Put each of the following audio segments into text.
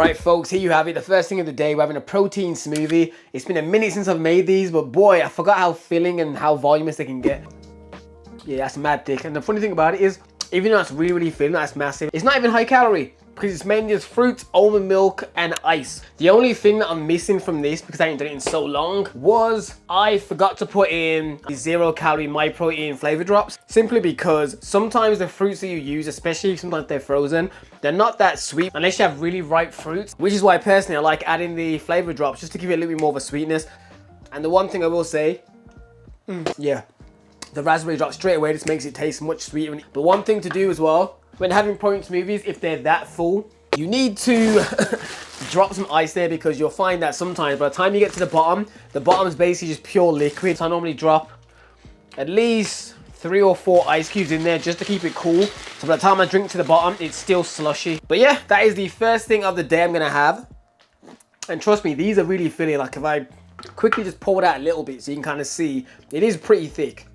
Alright folks, here you have it, the first thing of the day. We're having a protein smoothie. It's been a minute since I've made these, but boy, I forgot how filling and how voluminous they can get. Yeah, that's mad thick. And the funny thing about it is, even though it's really filling, that's massive, it's not even high calorie, because it's mainly just fruits, almond milk, and ice. The only thing that I'm missing from this, because I ain't done it in so long, was I forgot to put in the 0-calorie My Protein flavor drops, simply because sometimes the fruits that you use, especially sometimes they're frozen, they're not that sweet unless you have really ripe fruits, which is why personally I like adding the flavor drops just to give it a little bit more of a sweetness. And the one thing I will say, yeah, the raspberry drop straight away just makes it taste much sweeter. But one thing to do as well, when having protein smoothies, if they're that full, you need to drop some ice there, because you'll find that sometimes by the time you get to the bottom is basically just pure liquid. So I normally drop at least 3 or 4 ice cubes in there just to keep it cool. So by the time I drink to the bottom, it's still slushy. But yeah, that is the first thing of the day I'm gonna have. And trust me, these are really filling. Like if I quickly just pour it out a little bit so you can kind of see, it is pretty thick.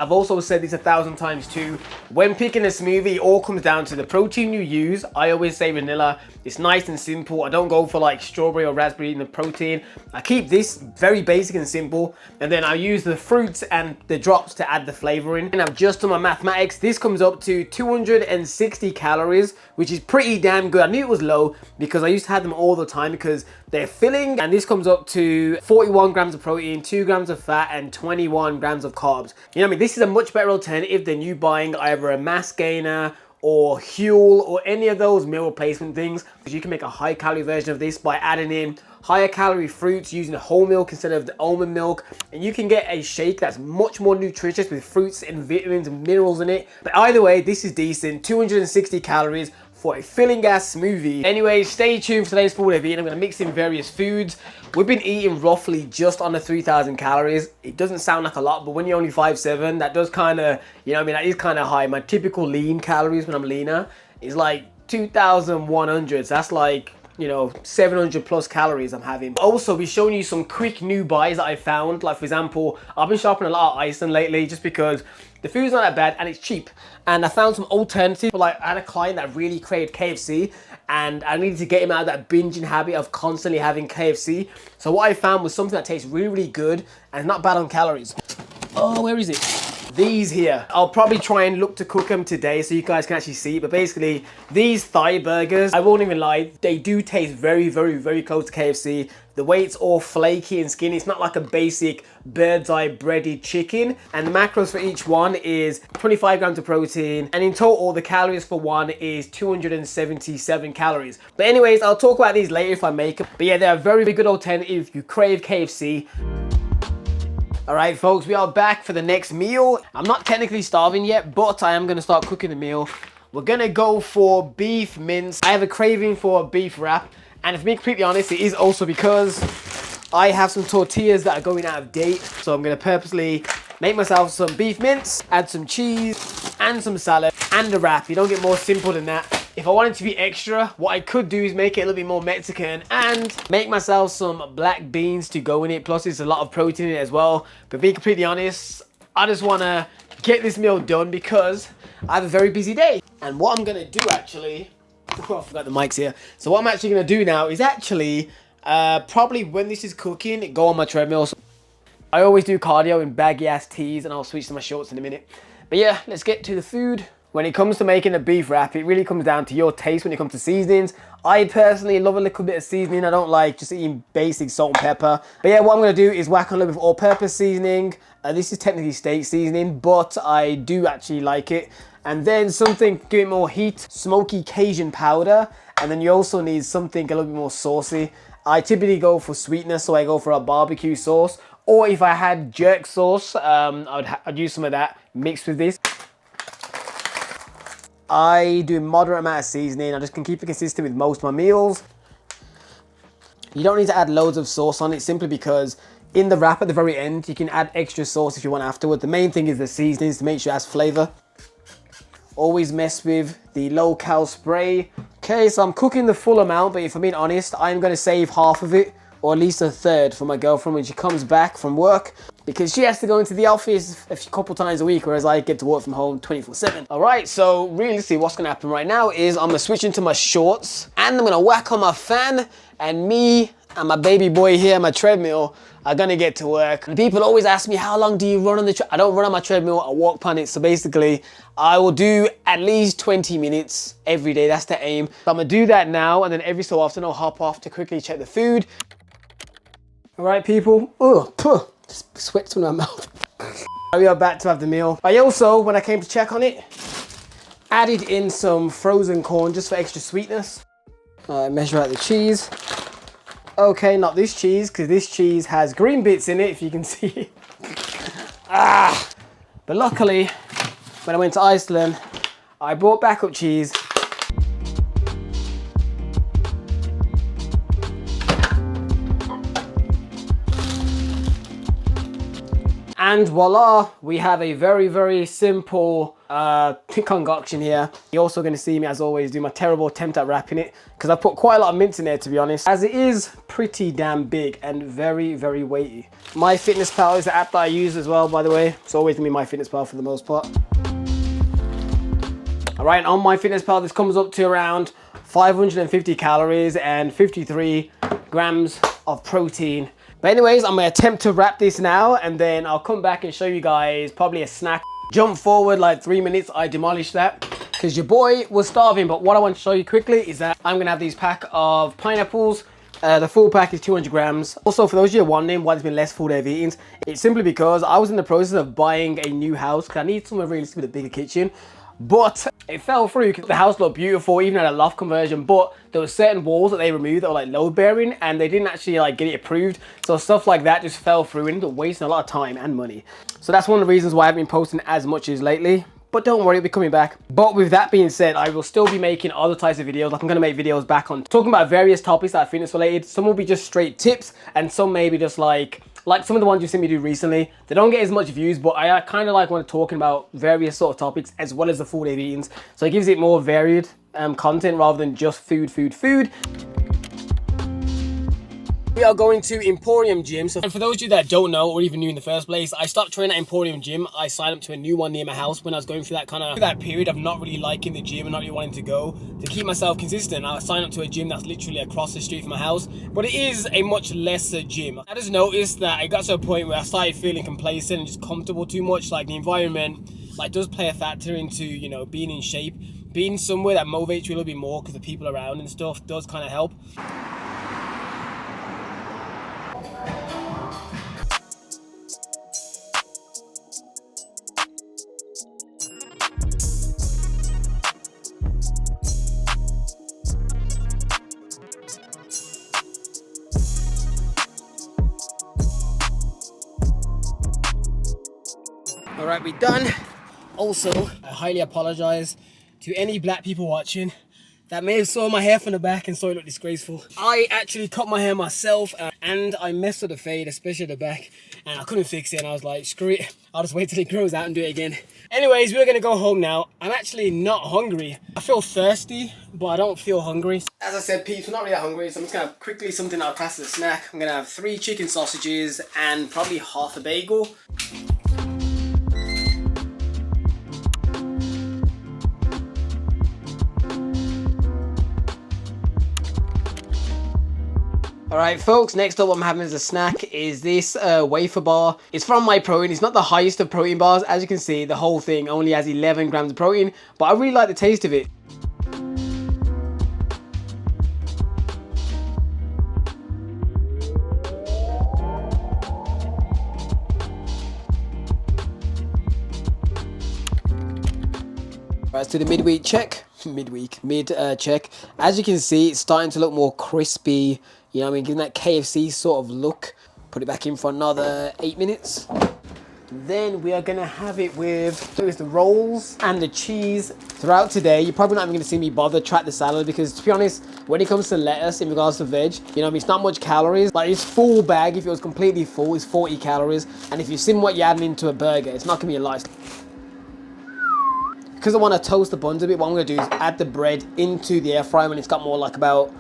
I've also said this 1,000 times too. When picking a smoothie, it all comes down to the protein you use. I always say vanilla. It's nice and simple. I don't go for like strawberry or raspberry in the protein. I keep this very basic and simple. And then I use the fruits and the drops to add the flavor in. And I've just done my mathematics. This comes up to 260 calories, which is pretty damn good. I knew it was low because I used to have them all the time because they're filling. And this comes up to 41 grams of protein, 2 grams of fat, and 21 grams of carbs. You know what I mean? This is a much better alternative than you buying either a mass gainer or Huel or any of those meal replacement things. You can make a high calorie version of this by adding in higher calorie fruits, using whole milk instead of the almond milk, and you can get a shake that's much more nutritious with fruits and vitamins and minerals in it. But either way, this is decent. 260 calories for a filling ass smoothie. Anyway, stay tuned for today's food I've eaten. I'm gonna mix in various foods. We've been eating roughly just under 3,000 calories. It doesn't sound like a lot, but when you're only 5'7", that does kind of, you know what I mean, that is kind of high. My typical lean calories when I'm leaner is like 2,100. So that's like, you know, 700 plus calories I'm having. Also, we're showing you some quick new buys that I found. Like for example, I've been shopping a lot of Iceland lately just because the food's not that bad and it's cheap. And I found some alternatives. Like I had a client that really craved KFC and I needed to get him out of that binging habit of constantly having KFC. So what I found was something that tastes really, really good and not bad on calories. Oh, where is it? These here. I'll probably try and look to cook them today so you guys can actually see. But basically, these thigh burgers, I won't even lie, they do taste very, very, very close to KFC. The way it's all flaky and skinny, it's not like a basic bird's eye breaded chicken. And the macros for each one is 25 grams of protein. And in total, the calories for one is 277 calories. But anyways, I'll talk about these later if I make them. But yeah, they're a very, very good alternative if you crave KFC. Alright folks, we are back for the next meal. I'm not technically starving yet, but I am going to start cooking the meal. We're going to go for beef mince. I have a craving for a beef wrap. And to be completely honest, it is also because I have some tortillas that are going out of date. So I'm going to purposely make myself some beef mince, add some cheese and some salad and a wrap. You don't get more simple than that. If I wanted to be extra, what I could do is make it a little bit more Mexican and make myself some black beans to go in it. Plus, there's a lot of protein in it as well. But being completely honest, I just want to get this meal done because I have a very busy day. And what I'm going to do actually, oh, I forgot the mics here. So what I'm actually going to do now is actually, probably when this is cooking, go on my treadmill. So I always do cardio in baggy ass tees and I'll switch to my shorts in a minute. But yeah, let's get to the food. When it comes to making a beef wrap, it really comes down to your taste when it comes to seasonings. I personally love a little bit of seasoning. I don't like just eating basic salt and pepper. But yeah, what I'm going to do is whack on a little bit of all-purpose seasoning. This is technically steak seasoning, but I do actually like it. And then something, give it more heat, smoky Cajun powder. And then you also need something a little bit more saucy. I typically go for sweetness, so I go for a barbecue sauce. Or if I had jerk sauce, I'd use some of that mixed with this. I do a moderate amount of seasoning. I just can keep it consistent with most of my meals. You don't need to add loads of sauce on it simply because in the wrap at the very end, you can add extra sauce if you want afterward. The main thing is the seasonings to make sure it has flavor. Always mess with the low-cal spray. Okay, so I'm cooking the full amount, but if I'm being honest, I'm going to save half of it or at least a third for my girlfriend when she comes back from work, because she has to go into the office a couple times a week, whereas I get to work from home 24/7. All right, so realistically what's gonna happen right now is I'm gonna switch into my shorts and I'm gonna whack on my fan, and me and my baby boy here, my treadmill, are gonna get to work. And people always ask me, how long do you run on the I don't run on my treadmill, I walk on it. So basically, I will do at least 20 minutes every day. That's the aim. So I'm gonna do that now, and then every so often I'll hop off to quickly check the food. All right, people. Ugh, puh, sweat's in my mouth. We are back to have the meal. I also, when I came to check on it, added in some frozen corn just for extra sweetness. Measure out the cheese. Okay, not this cheese, because this cheese has green bits in it, if you can see it. But luckily, when I went to Iceland, I brought backup cheese. And voila, we have a very, very simple concoction here. You're also going to see me, as always, do my terrible attempt at wrapping it, because I put quite a lot of mince in there, to be honest, as it is pretty damn big and very, very weighty. MyFitnessPal is the app that I use as well, by the way. It's always going to be MyFitnessPal for the most part. All right, on MyFitnessPal, this comes up to around 550 calories and 53 grams of protein. But anyways, I'm gonna attempt to wrap this now, and then I'll come back and show you guys probably a snack. Jump forward like 3 minutes, I demolished that because your boy was starving. But what I want to show you quickly is that I'm gonna have these pack of pineapples. The full pack is 200 grams. Also, for those of you wondering why there's been less food I've eaten, it's simply because I was in the process of buying a new house because I need somewhere really with a bigger kitchen. But it fell through because the house looked beautiful, even had a loft conversion, but there were certain walls that they removed that were like load bearing, and they didn't actually like get it approved. So stuff like that just fell through and ended up wasting a lot of time and money. So that's one of the reasons why I haven't been posting as much as lately. But don't worry, it'll be coming back. But with that being said, I will still be making other types of videos. Like I'm gonna make videos back on talking about various topics that are fitness related. Some will be just straight tips, and some maybe just like some of the ones you've seen me do recently. They don't get as much views, but I kind of like when I'm talking about various sort of topics as well as the food I've eaten. So it gives it more varied content rather than just food. We are going to Emporium Gym. So, and for those of you that don't know or even knew in the first place, I stopped training at Emporium Gym. I signed up to a new one near my house when I was going through that period of not really liking the gym and not really wanting to go. To keep myself consistent, I signed up to a gym that's literally across the street from my house, but it is a much lesser gym. I just noticed that I got to a point where I started feeling complacent and just comfortable too much. Like the environment, like does play a factor into, you know, being in shape. Being somewhere that motivates you a little bit more because the people around and stuff does kind of help. All right, we're done. Also, I highly apologize to any black people watching that may have saw my hair from the back and saw it look disgraceful. I actually cut my hair myself and I messed up the fade, especially at the back, and I couldn't fix it, and I was like, screw it, I'll just wait till it grows out and do it again. Anyways, we're gonna go home now. I'm actually not hungry. I feel thirsty, but I don't feel hungry. As I said, peeps, I'm not really that hungry, so I'm just gonna have quickly something I'll class as a snack. I'm gonna have 3 chicken sausages and probably half a bagel. Alright folks, next up what I'm having as a snack is this wafer bar. It's from My Protein. It's not the highest of protein bars. As you can see, the whole thing only has 11 grams of protein, but I really like the taste of it. Right, to the midweek check. Mid check. As you can see, it's starting to look more crispy. You know what I mean? Giving that KFC sort of look. Put it back in for another 8 minutes. Then we are gonna have it with the rolls and the cheese throughout today. You're probably not even gonna see me bother track the salad because, to be honest, when it comes to lettuce in regards to veg, you know what I mean, it's not much calories. Like this full bag, if it was completely full, is 40 calories. And if you see what you're adding into a burger, it's not gonna be a lot. Because I want to toast the buns a bit, what I'm going to do is add the bread into the air fryer when it's got more like about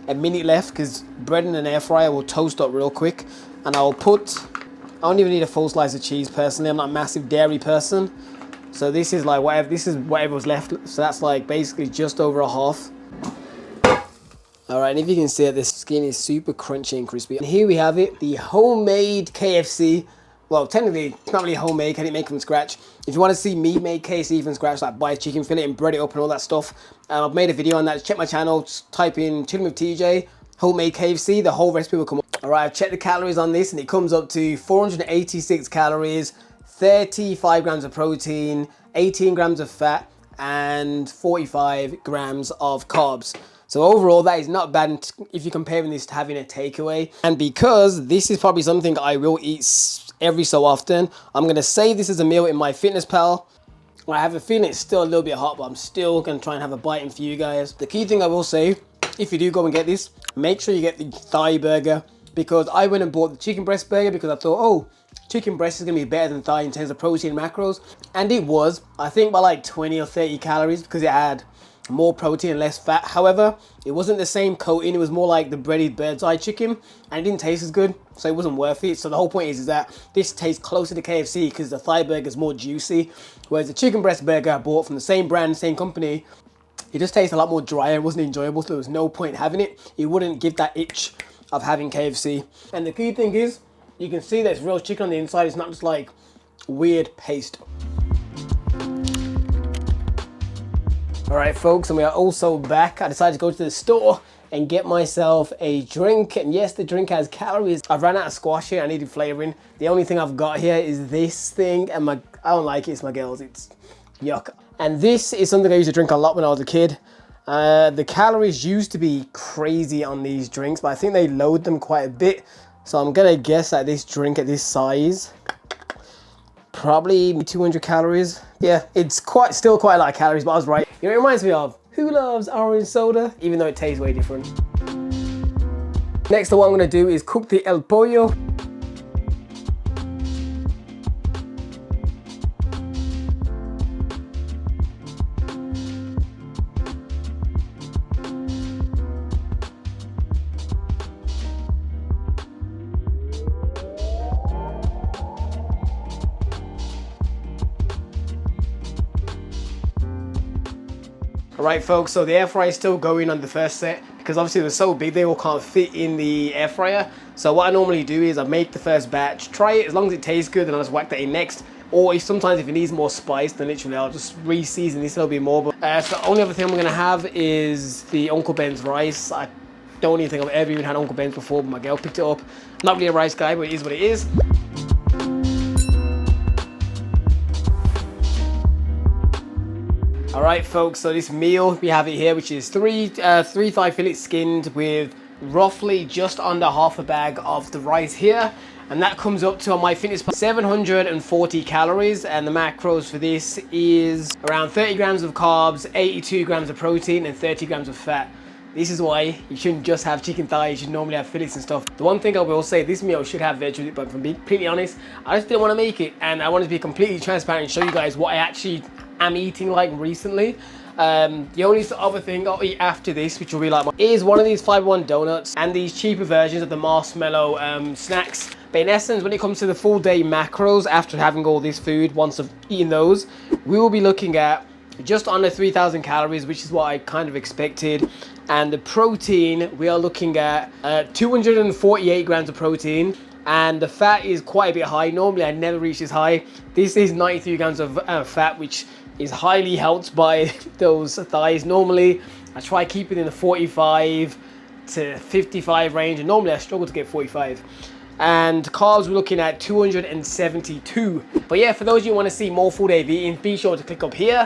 a minute left because bread in an air fryer will toast up real quick. And I'll put, I don't even need a full slice of cheese personally. I'm not a massive dairy person. So this is like whatever, this is whatever was left. So that's like basically just over a half. All right, and if you can see it, the skin is super crunchy and crispy. And here we have it, the homemade KFC. Well, technically, it's not really homemade, I didn't make it from scratch. If you want to see me make KFC from scratch, like buy chicken fillet and bread it up and all that stuff, I've made a video on that. Check my channel, just type in Chilling with TJ, homemade KFC, the whole recipe will come up. All right, I've checked the calories on this and it comes up to 486 calories, 35 grams of protein, 18 grams of fat, and 45 grams of carbs. So overall, that is not bad if you're comparing this to having a takeaway. And because this is probably something I will eat every so often, I'm going to save this as a meal in my fitness pal. I have a feeling it's still a little bit hot, but I'm still going to try and have a bite in for you guys. The key thing I will say, if you do go and get this, make sure you get the thigh burger, because I went and bought the chicken breast burger because I thought, oh, chicken breast is going to be better than thigh in terms of protein and macros. And it was, I think by like 20 or 30 calories because it had more protein and less fat. However, it wasn't the same coating. It was more like the breaded bird's eye chicken and it didn't taste as good, so it wasn't worth it. So the whole point is that this tastes closer to KFC because the thigh burger is more juicy, whereas the chicken breast burger I bought from the same brand, same company, it just tastes a lot more dry and wasn't enjoyable, so there was no point having it. It wouldn't give that itch of having KFC. And the key thing is, you can see there's real chicken on the inside. It's not just like weird paste. All right, folks, and we are also back. I decided to go to the store and get myself a drink. And yes, the drink has calories. I've ran out of squash here. I needed flavoring. The only thing I've got here is this thing, and I don't like it. It's my girl's. It's yuck. And this is something I used to drink a lot when I was a kid. The calories used to be crazy on these drinks, but I think they load them quite a bit. So I'm gonna guess that this drink at this size, probably 200 calories. Yeah, it's still quite a lot of calories, but I was right. You know, it reminds me of, who loves orange soda? Even though it tastes way different. Next, what I'm gonna do is cook the El Pollo. Alright folks, so the air fryer is still going on the first set because obviously they're so big they all can't fit in the air fryer. So what I normally do is I make the first batch, try it, as long as it tastes good, then I'll just whack that in next. Or sometimes if it needs more spice, then literally I'll just re-season this a little bit more. But so the only other thing I'm going to have is the Uncle Ben's rice. I don't even think I've ever even had Uncle Ben's before, but my girl picked it up. Not really a rice guy, but it is what it is. Alright folks, so this meal, we have it here, which is three thigh fillets skinned with roughly just under half a bag of the rice here. And that comes up to, on my fitness, 740 calories. And the macros for this is around 30 grams of carbs, 82 grams of protein, and 30 grams of fat. This is why you shouldn't just have chicken thighs, you should normally have fillets and stuff. The one thing I will say, this meal should have veg with it, but from being completely honest, I just didn't want to make it. And I wanted to be completely transparent and show you guys what I actually am eating like recently. The only other thing I'll eat after this, which will be like, is one of these Fiber One donuts and these cheaper versions of the marshmallow snacks. But in essence, when it comes to the full day macros, after having all this food, once I've eaten those, we will be looking at just under 3,000 calories, which is what I kind of expected. And the protein, we are looking at 248 grams of protein. And the fat is quite a bit high. Normally I never reach this high. This is 93 grams of fat, which is highly helped by those thighs. Normally I try to keep it in the 45 to 55 range, and normally I struggle to get 45. And carbs, we're looking at 272. But yeah, for those of you who want to see more full day of eating, be sure to click up here.